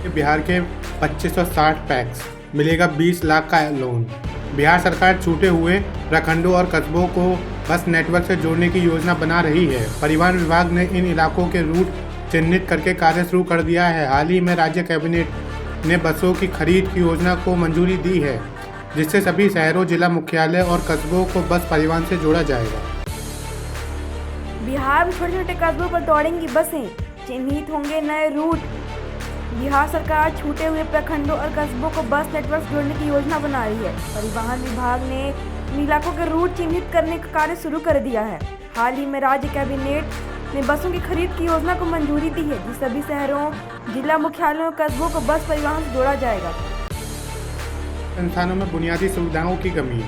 बिहार के 2560 पैक्स मिलेगा 20 लाख का लोन। बिहार सरकार छूटे हुए प्रखंडों और कस्बों को बस नेटवर्क से जोड़ने की योजना बना रही है। परिवहन विभाग ने इन इलाकों के रूट चिन्हित करके कार्य शुरू कर दिया है। हाल ही में राज्य कैबिनेट ने बसों की खरीद की योजना को मंजूरी दी है, जिससे सभी शहरों, जिला मुख्यालय और कस्बों को बस परिवहन से जोड़ा जाएगा। बिहार में छोटे छोटे कस्बों पर दौड़ेंगी बसें, चिन्हित होंगे नए रूट। बिहार सरकार छूटे हुए प्रखंडों और कस्बों को बस नेटवर्क जोड़ने की योजना बना रही है। परिवहन विभाग ने इन इलाकों के रूट चिन्हित करने का कार्य शुरू कर दिया है। हाल ही में राज्य कैबिनेट ने बसों की खरीद की योजना को मंजूरी दी है, जिस सभी शहरों, जिला मुख्यालयों और कस्बों को बस परिवहन से जोड़ा जाएगा। संस्थानों में बुनियादी सुविधाओं की कमी।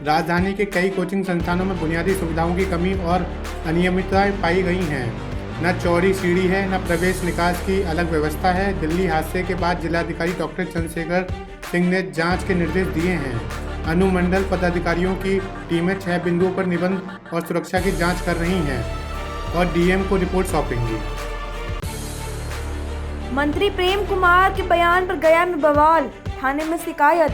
राजधानी के कई कोचिंग संस्थानों में बुनियादी सुविधाओं की कमी और अनियमितताएं पाई गई हैं। न चौड़ी सीढ़ी है, न प्रवेश निकास की अलग व्यवस्था है। दिल्ली हादसे के बाद जिलाधिकारी डॉक्टर चंद्रशेखर सिंह ने जांच के निर्देश दिए हैं। अनुमंडल पदाधिकारियों की टीमें 6 बिंदुओं पर निबंध और सुरक्षा की जांच कर रही हैं और डीएम को रिपोर्ट सौंपेंगी। मंत्री प्रेम कुमार के बयान पर गया में बवाल, थाने में शिकायत।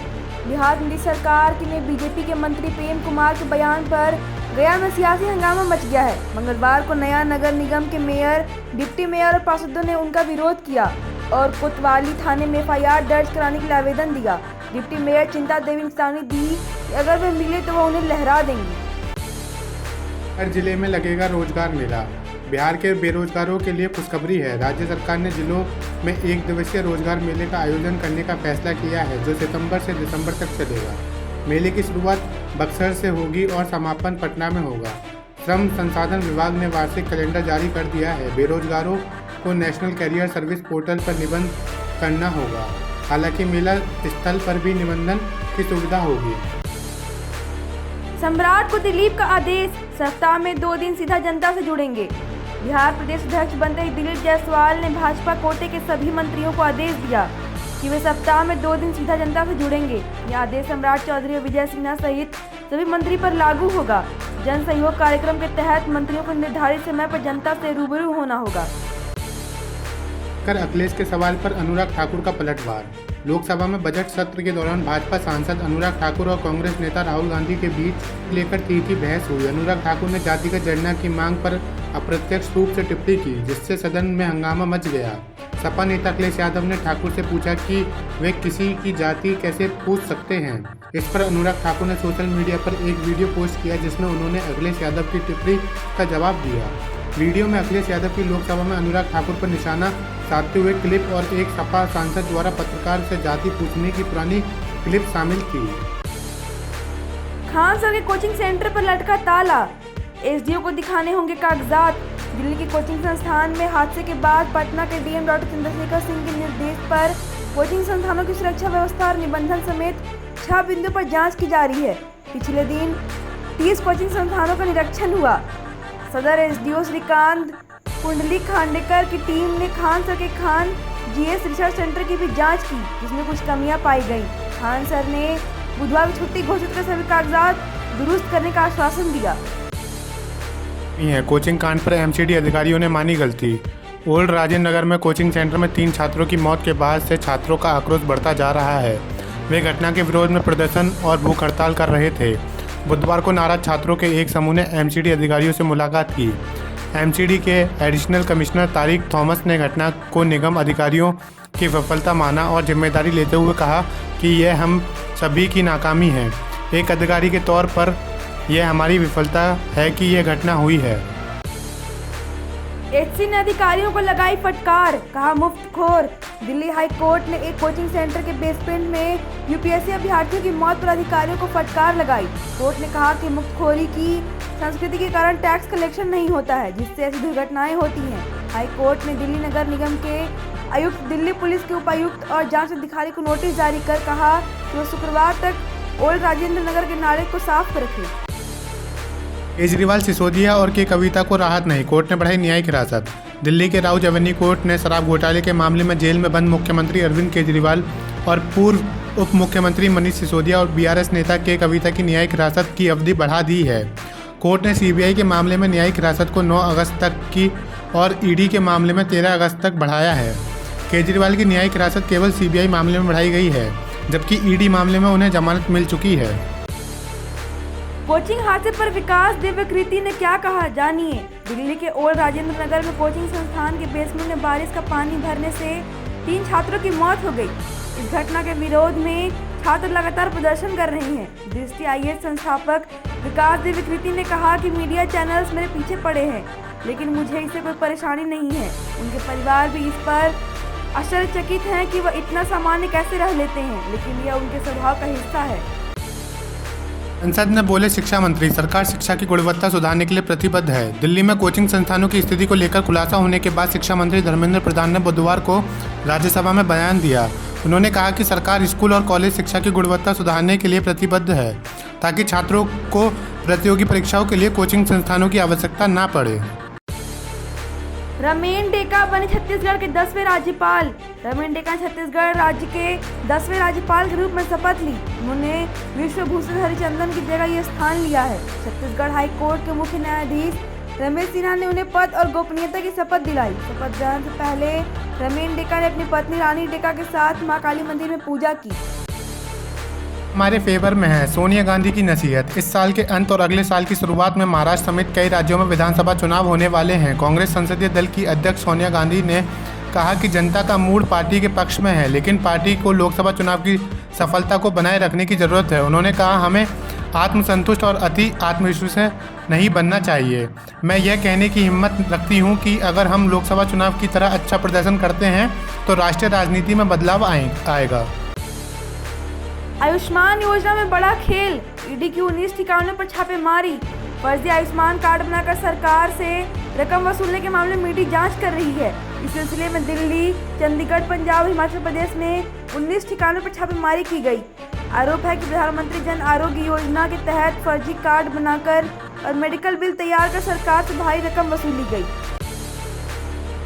बिहार दिल्ली सरकार की में बीजेपी के मंत्री प्रेम कुमार के बयान पर गया में सियासी हंगामा मच गया है। मंगलवार को नया नगर निगम के मेयर, डिप्टी मेयर और पार्षदों ने उनका विरोध किया और कोतवाली थाने में एफआईआर दर्ज कराने के लिए आवेदन दिया। डिप्टी मेयर चिंता देवी ने चेतावनी दी कि अगर वे मिले तो वह उन्हें लहरा देंगी। हर जिले में लगेगा रोजगार मेला। बिहार के बेरोजगारों के लिए खुशखबरी है। राज्य सरकार ने जिलों में 1 दिवसीय रोजगार मेले का आयोजन करने का फैसला किया है, जो सितंबर से दिसंबर तक चलेगा। मेले की शुरुआत बक्सर से होगी और समापन पटना में होगा। श्रम संसाधन विभाग ने वार्षिक कैलेंडर जारी कर दिया है। बेरोजगारों को नेशनल कैरियर सर्विस पोर्टल पर निबंध करना होगा। हालांकि मेला स्थल पर भी निबंधन की सुविधा होगी। सम्राट को दिलीप का आदेश, सप्ताह में 2 दिन सीधा जनता से जुड़ेंगे। बिहार प्रदेश अध्यक्ष बनते ही दिलीप जायसवाल ने भाजपा कोटे के सभी मंत्रियों को आदेश दिया कि वे सप्ताह में 2 दिन सीधा जनता से जुड़ेंगे। यह आदेश सम्राट चौधरी और विजय सिन्हा सहित सभी मंत्री पर लागू होगा। जन सहयोग कार्यक्रम के तहत मंत्रियों को निर्धारित समय पर जनता से रूबरू होना होगा। अखिलेश के सवाल पर अनुराग ठाकुर का पलटवार। लोकसभा में बजट सत्र के दौरान भाजपा सांसद अनुराग ठाकुर और कांग्रेस नेता राहुल गांधी के बीच लेकर तीखी बहस हुई। अनुराग ठाकुर ने जातिगत जनगणना की मांग पर अप्रत्यक्ष रूप से टिप्पणी की, जिससे सदन में हंगामा मच गया। सपा नेता अखिलेश यादव ने ठाकुर से पूछा कि वे किसी की जाति कैसे पूछ सकते हैं। इस पर अनुराग ठाकुर ने सोशल मीडिया पर एक वीडियो पोस्ट किया, जिसमें उन्होंने अखिलेश यादव की टिप्पणी का जवाब दिया। वीडियो में अखिलेश यादव की लोकसभा में अनुराग ठाकुर पर निशाना साधते हुए क्लिप और एक सपा सांसद द्वारा पत्रकार से जाति पूछने की पुरानी क्लिप शामिल थी। खान सर के कोचिंग सेंटर पर लटका ताला, एसडीओ को दिखाने होंगे कागजात। दिल्ली के कोचिंग संस्थान में हादसे के बाद पटना के डीएम डॉक्टर चंद्रशेखर सिंह के निर्देश पर कोचिंग संस्थानों की सुरक्षा व्यवस्था और निबंधन समेत 6 बिंदुओं पर जांच की जा रही है। पिछले दिन 30 कोचिंग संस्थानों का निरीक्षण हुआ। सदर एसडीओ श्रीकांत कुंडली खांडेकर की टीम ने खान सर के खान जीएस रिसर्च सेंटर की भी जांच की, जिसमें कुछ कमियां पाई गई। खान सर ने बुधवार को छुट्टी घोषित कर सभी कागजात दुरुस्त करने का आश्वासन दिया। कोचिंग कांड पर एमसीडी अधिकारियों ने मानी गलती। ओल्ड राजेंद्र नगर में कोचिंग सेंटर में 3 छात्रों की मौत के बाद से छात्रों का आक्रोश बढ़ता जा रहा है। वे घटना के विरोध में प्रदर्शन और भूख हड़ताल कर रहे थे। बुधवार को नाराज छात्रों के एक समूह ने एमसीडी अधिकारियों से मुलाकात की। एमसीडी के एडिशनल कमिश्नर तारिक थॉमस ने घटना को निगम अधिकारियों की विफलता माना और जिम्मेदारी लेते हुए कहा कि यह हम सभी की नाकामी है। एक अधिकारी के तौर पर यह हमारी विफलता है कि यह घटना हुई है। एचसी ने अधिकारियों को लगाई फटकार, कहा मुफ्तखोर। दिल्ली हाई कोर्ट ने एक कोचिंग सेंटर के बेसमेंट में यूपीएससी अभ्यर्थियों की मौत पर अधिकारियों को फटकार लगाई। कोर्ट ने कहा कि मुफ्तखोरी की संस्कृति के कारण टैक्स कलेक्शन नहीं होता है, जिससे ऐसी दुर्घटनाएं होती हैं। हाई कोर्ट ने दिल्ली नगर निगम के आयुक्त, दिल्ली पुलिस के उपायुक्त और जांच अधिकारी को नोटिस जारी कर कहा कि वो शुक्रवार तक ओल्ड राजेंद्र नगर के नाले को साफ रखें। केजरीवाल, सिसोदिया और के कविता को राहत नहीं, कोर्ट ने बढ़ाई न्यायिक हिरासत। दिल्ली के राउज एवेन्यू कोर्ट ने शराब घोटाले के मामले में जेल में बंद मुख्यमंत्री अरविंद केजरीवाल और पूर्व उप मुख्यमंत्री मनीष सिसोदिया और बीआरएस नेता के कविता की न्यायिक हिरासत की अवधि बढ़ा दी है। कोर्ट ने सीबीआई के मामले में न्यायिक हिरासत को 9 अगस्त तक की और ईडी के मामले में 13 अगस्त तक बढ़ाया है। केजरीवाल की न्यायिक हिरासत केवल सीबीआई मामले में बढ़ाई गई है, जबकि ईडी मामले में उन्हें जमानत मिल चुकी है। कोचिंग हादसे पर विकास दिव्यकृति ने क्या कहा, जानिए। दिल्ली के ओल्ड राजेंद्र नगर में कोचिंग संस्थान के बेसमेंट में बारिश का पानी भरने से 3 छात्रों की मौत हो गई। इस घटना के विरोध में छात्र लगातार प्रदर्शन कर रहे हैं। दृष्टि आईएएस संस्थापक विकास दिव्यकृति ने कहा कि मीडिया चैनल्स मेरे पीछे पड़े हैं, लेकिन मुझे इससे कोई परेशानी नहीं है। उनके परिवार भी इस पर आश्चर्यचकित हैं कि वह इतना सामान्य कैसे रह लेते हैं, लेकिन यह उनके स्वभाव का हिस्सा है। संसद में बोले शिक्षा मंत्री, सरकार शिक्षा की गुणवत्ता सुधारने के लिए प्रतिबद्ध है। दिल्ली में कोचिंग संस्थानों की स्थिति को लेकर खुलासा होने के बाद शिक्षा मंत्री धर्मेंद्र प्रधान ने बुधवार को राज्यसभा में बयान दिया। उन्होंने कहा कि सरकार स्कूल और कॉलेज शिक्षा की गुणवत्ता सुधारने के लिए प्रतिबद्ध है, ताकि छात्रों को प्रतियोगी परीक्षाओं के लिए कोचिंग संस्थानों की आवश्यकता न पड़े। रमेन डेका बने छत्तीसगढ़ के 10वें राज्यपाल। रमेन डेका छत्तीसगढ़ राज्य के 10वें राज्यपाल के रूप में शपथ ली। उन्होंने विश्वभूषण हरिचंदन की जगह ये स्थान लिया है। छत्तीसगढ़ हाई कोर्ट के मुख्य न्यायाधीश रमेश सिन्हा ने उन्हें पद और गोपनीयता की शपथ दिलाई। शपथ ग्रहण से पहले रमेन डेका ने अपनी पत्नी रानी डेका के साथ मां काली मंदिर में पूजा की। हमारे फेवर में है सोनिया गांधी की नसीहत। इस साल के अंत और अगले साल की शुरुआत में महाराष्ट्र समेत कई राज्यों में विधानसभा चुनाव होने वाले हैं। कांग्रेस संसदीय दल की अध्यक्ष सोनिया गांधी ने कहा कि जनता का मूड पार्टी के पक्ष में है, लेकिन पार्टी को लोकसभा चुनाव की सफलता को बनाए रखने की जरूरत है। उन्होंने कहा, हमें आत्मसंतुष्ट और अति आत्मविश्वासी नहीं बनना चाहिए। मैं यह कहने की हिम्मत रखती हूँ कि अगर हम लोकसभा चुनाव की तरह अच्छा प्रदर्शन करते हैं तो राष्ट्रीय राजनीति में बदलाव आएगा। आयुष्मान योजना में बड़ा खेल। ईडी की 19 ठिकानों पर छापेमारी। फर्जी आयुष्मान कार्ड बनाकर सरकार से रकम वसूलने के मामले में ईडी जांच कर रही है। इस सिलसिले में दिल्ली, चंडीगढ़, पंजाब, हिमाचल प्रदेश में 19 ठिकानों पर छापेमारी की गई। आरोप है कि प्रधानमंत्री जन आरोग्य योजना के तहत फर्जी कार्ड बनाकर और मेडिकल बिल तैयार कर सरकार से भारी रकम वसूली गई।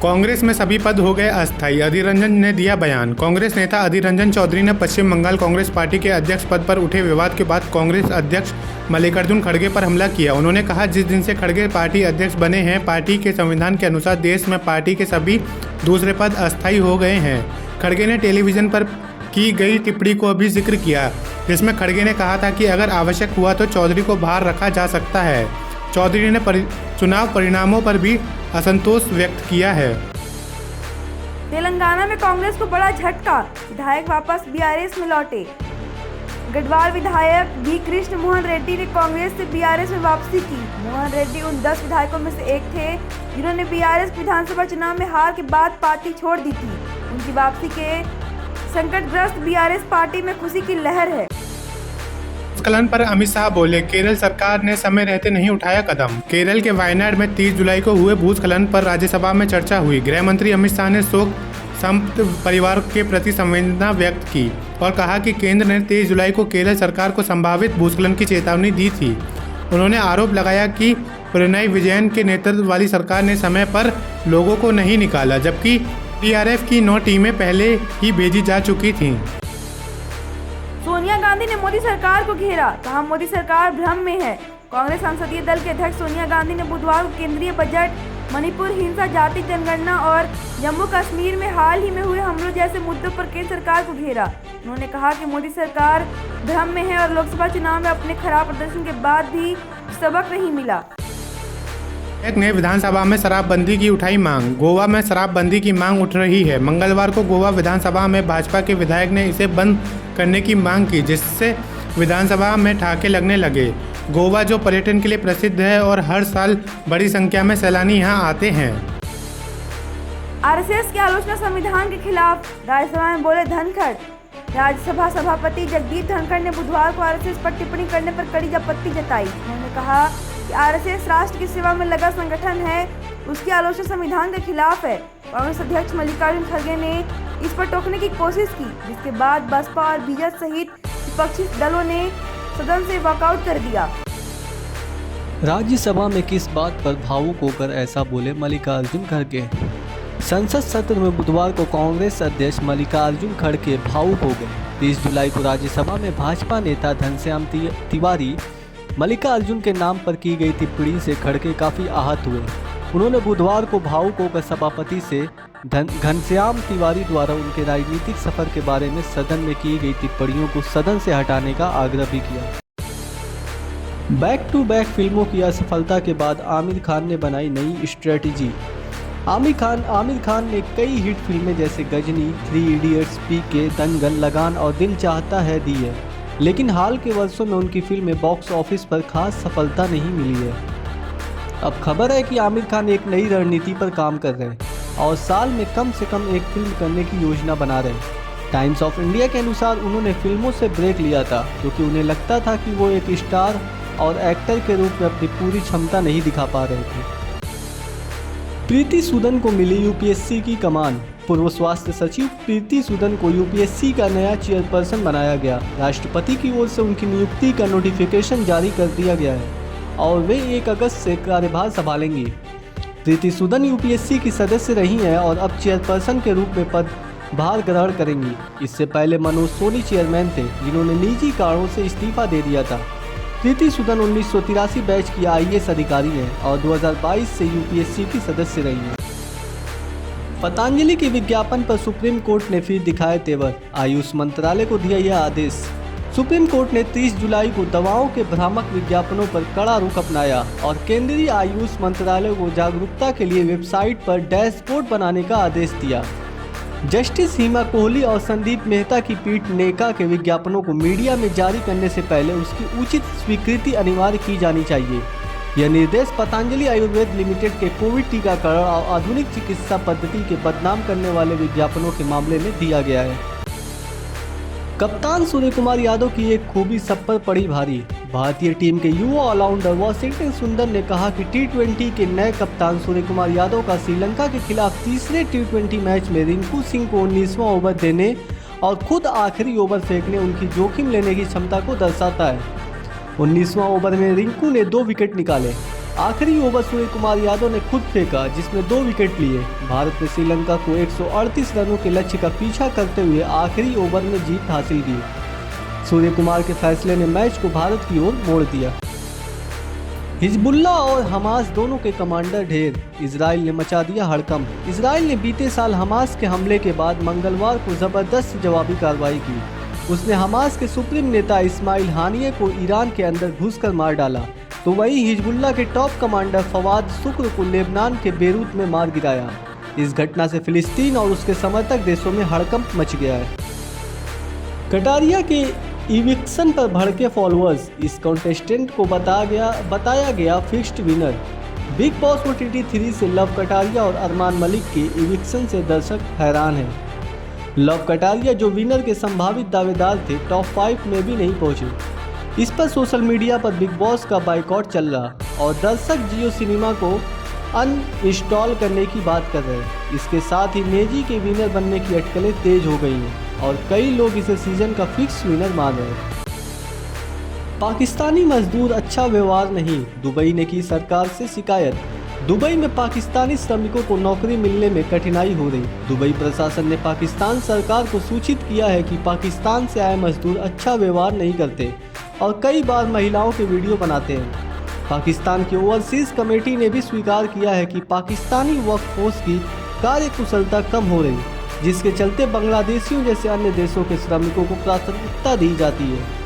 कांग्रेस में सभी पद हो गए अस्थायी, अधीर रंजन ने दिया बयान। कांग्रेस नेता अधीर रंजन चौधरी ने पश्चिम बंगाल कांग्रेस पार्टी के अध्यक्ष पद पर उठे विवाद के बाद कांग्रेस अध्यक्ष मल्लिकार्जुन खड़गे पर हमला किया। उन्होंने कहा, जिस दिन से खड़गे पार्टी अध्यक्ष बने हैं, पार्टी के संविधान के अनुसार देश में पार्टी के सभी दूसरे पद अस्थायी हो गए हैं। खड़गे ने टेलीविजन पर की गई टिप्पणी को भी जिक्र किया, जिसमें खड़गे ने कहा था कि अगर आवश्यक हुआ तो चौधरी को बाहर रखा जा सकता है। चौधरी ने चुनाव परिणामों पर भी असंतोष व्यक्त किया है। तेलंगाना में कांग्रेस को बड़ा झटका। विधायक वापस बीआरएस में लौटे। गढ़वाल विधायक बी कृष्ण मोहन रेड्डी ने कांग्रेस से बीआरएस में वापसी की। मोहन रेड्डी उन 10 विधायकों में से एक थे जिन्होंने बीआरएस विधानसभा चुनाव में हार के बाद पार्टी छोड़ दी थी। उनकी वापसी के संकटग्रस्त बीआरएस पार्टी में खुशी की लहर है। भूस्खलन पर अमित शाह बोले, केरल सरकार ने समय रहते नहीं उठाया कदम। केरल के वायनाड में 30 जुलाई को हुए भूस्खलन पर राज्यसभा में चर्चा हुई। गृह मंत्री अमित शाह ने शोक संतप्त परिवार के प्रति संवेदना व्यक्त की और कहा कि केंद्र ने 23 जुलाई को केरल सरकार को संभावित भूस्खलन की चेतावनी दी थी। उन्होंने आरोप लगाया कि पिनराई विजयन के नेतृत्व वाली सरकार ने समय पर लोगों को नहीं निकाला, जबकि टीआरएफ की 9 टीमें पहले ही भेजी जा चुकी थीं। सोनिया गांधी ने मोदी सरकार को घेरा, कहा मोदी सरकार भ्रम में है। कांग्रेस संसदीय दल के अध्यक्ष सोनिया गांधी ने बुधवार को केंद्रीय बजट, मणिपुर हिंसा, जाति जनगणना और जम्मू कश्मीर में हाल ही में हुए हमलों जैसे मुद्दों पर केंद्र सरकार को घेरा। उन्होंने कहा कि मोदी सरकार भ्रम में है और लोकसभा चुनाव में अपने खराब प्रदर्शन के बाद भी सबक नहीं मिला। एक ने विधानसभा में शराबबंदी की उठाई मांग। गोवा में शराबबंदी की मांग उठ रही है। मंगलवार को गोवा विधानसभा में भाजपा के विधायक ने इसे बंद करने की मांग की, जिससे विधानसभा में ठहाके लगने लगे। गोवा जो पर्यटन के लिए प्रसिद्ध है और हर साल बड़ी संख्या में सैलानी यहां आते हैं। आरएसएस की आलोचना संविधान के खिलाफ, राज्यसभा में बोले धनखड़। राज्यसभा सभापति जगदीप धनखड़ ने बुधवार को आरएसएस पर टिप्पणी करने पर कड़ी आपत्ति जताई। उन्होंने कहा कि आरएसएस राष्ट्र की सेवा में लगा संगठन है, उसकी आलोचना संविधान के खिलाफ है। कांग्रेस अध्यक्ष मल्लिकार्जुन खड़गे ने इस पर टोकने की कोशिश की, जिसके बाद बसपा और बीजेपी सहित विपक्षी दलों ने सदन से वॉकआउट कर दिया। राज्यसभा में किस बात पर भावुक होकर ऐसा बोले मल्लिकार्जुन खड़गे। संसद सत्र में बुधवार को कांग्रेस अध्यक्ष मल्लिकार्जुन खड़गे भावुक हो गए। 30 जुलाई को राज्यसभा में भाजपा नेता घनश्याम तिवारी मल्लिकार्जुन के नाम पर की गई टिप्पणी से खड़गे काफ़ी आहत हुए। उन्होंने बुधवार को भावुक होकर सभापति से घनश्याम तिवारी द्वारा उनके राजनीतिक सफर के बारे में सदन में की गई टिप्पणियों को सदन से हटाने का आग्रह भी किया। बैक टू बैक फिल्मों की असफलता के बाद आमिर खान ने बनाई नई स्ट्रेटजी। आमिर खान ने कई हिट फिल्में जैसे गजनी, 3 इडियट्स, पीके, दंगल, लगान और दिल चाहता है दी है, लेकिन हाल के वर्षों में उनकी फिल्में बॉक्स ऑफिस पर खास सफलता नहीं मिली है। अब खबर है कि आमिर खान एक नई रणनीति पर काम कर रहे हैं और साल में कम से कम एक फिल्म करने की योजना बना रहे हैं। टाइम्स ऑफ इंडिया के अनुसार उन्होंने फिल्मों से ब्रेक लिया था क्योंकि उन्हें लगता था कि वो एक स्टार और एक्टर के रूप में अपनी पूरी क्षमता नहीं दिखा पा रहे थे। प्रीति सूदन को मिली यूपीएससी की कमान। पूर्व स्वास्थ्य सचिव प्रीति सूदन को यूपीएससी का नया चेयरपर्सन बनाया गया। राष्ट्रपति की ओर से उनकी नियुक्ति का नोटिफिकेशन जारी कर दिया गया है और वे 1 अगस्त से कार्यभार संभालेंगी। प्रीति सूदन यूपीएससी की सदस्य रही हैं और अब चेयरपर्सन के रूप में पदभार ग्रहण करेंगी। इससे पहले मनोज सोनी चेयरमैन थे, जिन्होंने निजी कारणों से इस्तीफा दे दिया था। प्रीति सूदन 1983 बैच की आईएएस अधिकारी हैं और 2022 से यूपीएससी की सदस्य रही हैं। पतंजलि के विज्ञापन पर सुप्रीम कोर्ट ने फिर दिखाए तेवर। आयुष मंत्रालय को दिया यह आदेश। सुप्रीम कोर्ट ने 30 जुलाई को दवाओं के भ्रामक विज्ञापनों पर कड़ा रुख अपनाया और केंद्रीय आयुष मंत्रालय को जागरूकता के लिए वेबसाइट पर डैशबोर्ड बनाने का आदेश दिया। जस्टिस हिमा कोहली और संदीप मेहता की पीठ ने कहा कि विज्ञापनों को मीडिया में जारी करने से पहले उसकी उचित स्वीकृति अनिवार्य की जानी चाहिए। यह निर्देश पतंजलि आयुर्वेद लिमिटेड के कोविड टीकाकरण और आधुनिक चिकित्सा पद्धति के बदनाम करने वाले विज्ञापनों के मामले में दिया गया है। कप्तान सूर्य कुमार यादव की एक खूबी सब पर पड़ी भारी। भारतीय टीम के युवा ऑलराउंडर वाशिंगटन सुंदर ने कहा कि टी20 के नए कप्तान सूर्य कुमार यादव का श्रीलंका के खिलाफ तीसरे टी20 मैच में रिंकू सिंह को 19वां ओवर देने और खुद आखिरी ओवर फेंकने उनकी जोखिम लेने की क्षमता को दर्शाता है। 19वां ओवर में रिंकू ने 2 विकेट निकाले। आखिरी ओवर सूर्य कुमार यादव ने खुद फेंका, जिसमें 2 विकेट लिए। भारत ने श्रीलंका को 138 रनों के लक्ष्य का पीछा करते हुए आखिरी ओवर में जीत हासिल की। सूर्य कुमार के फैसले ने मैच को भारत की ओर मोड़ दिया। हिजबुल्लाह और हमास दोनों के कमांडर ढेर। इजराइल ने मचा दिया हड़कंप। इजराइल ने बीते साल हमास के हमले के बाद मंगलवार को जबरदस्त जवाबी कार्रवाई की। उसने हमास के सुप्रीम नेता इस्माइल हानिये को ईरान के अंदर घुसकर मार डाला, तो वहीं हिजबुल्लाह के टॉप कमांडर फवाद शुक्र को लेबनान के बेरूत में मार गिराया। इस घटना से फिलिस्तीन और उसके समर्थक देशों में हड़कंप मच गया है। कटारिया के इविक्शन पर भड़के फॉलोअर्स। इस कॉन्टेस्टेंट को बताया गया fixed winner. Big boss OTT 3 से लव कटारिया और अरमान मलिक के इविक्शन से दर्शक हैरान हैं। लव कटारिया, जो विनर के संभावित दावेदार थे, टॉप 5 में भी नहीं पहुंचे। इस पर सोशल मीडिया पर बिग बॉस का बाइकआउट चल रहा और दर्शक जियो सिनेमा को अनइंस्टॉल करने की बात कर रहे हैं। इसके साथ ही नेजी के विनर बनने की अटकलें तेज हो गई हैं और कई लोग इसे सीजन का फिक्स विनर मान रहे हैं। पाकिस्तानी मजदूर अच्छा व्यवहार नहीं, दुबई ने की सरकार से शिकायत। दुबई में पाकिस्तानी श्रमिकों को नौकरी मिलने में कठिनाई हो रही। दुबई प्रशासन ने पाकिस्तान सरकार को सूचित किया है कि पाकिस्तान से आए मजदूर अच्छा व्यवहार नहीं करते और कई बार महिलाओं के वीडियो बनाते हैं। पाकिस्तान की ओवरसीज कमेटी ने भी स्वीकार किया है कि पाकिस्तानी वर्कफोर्स की कार्यकुशलता कम हो रही, जिसके चलते बांग्लादेशियों जैसे अन्य देशों के श्रमिकों को प्राथमिकता दी जाती है।